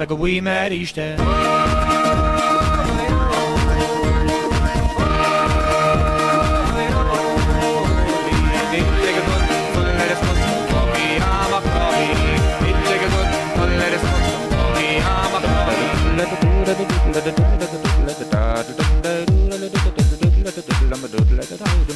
Like a wee mad Easter.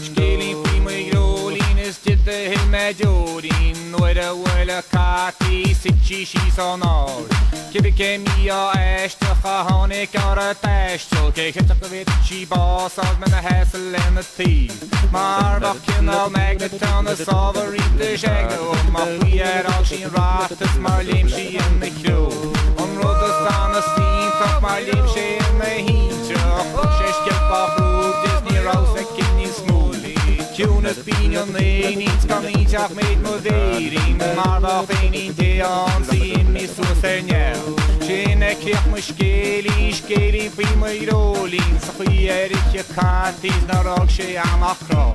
Skeeling prima Jolines did the hill Majorin, where Kati Sitchi she's on all. Kibike mia echte gehonig ar a test so kijk het op wit chi boss als met 'n hassel en 'n tea maar wat ken al magneton the solver in the shadow maar we are all seen raft as maar lim she in the crew on road the sun a scene top maar lim she in the heat she's get off road Disney Rose in his smoothie tune is being on the needs come each of made modering maar wat in the on see me so senior Jene kirch mishkeli prima Jolines Khuyerich Katis narog she amakro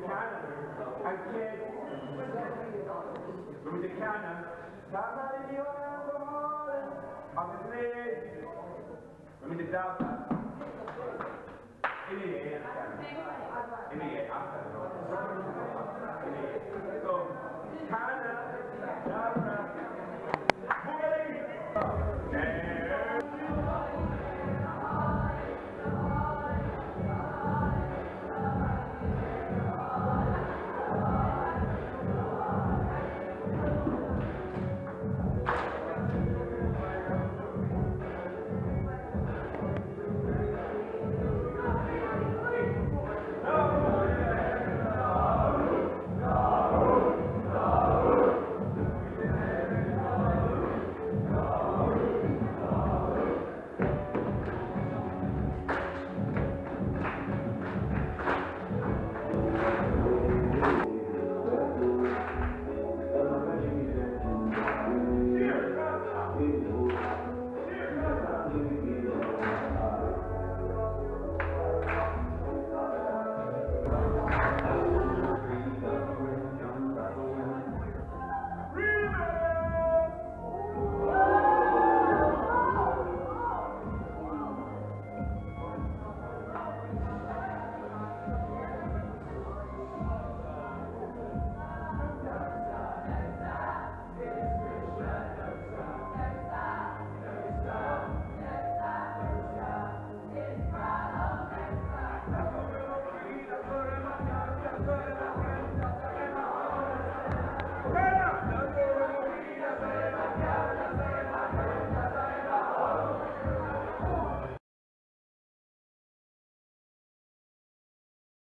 cannon. And kids, with the cannon, Tata in the alcohol, on the blade, with the daughter. In the air, after.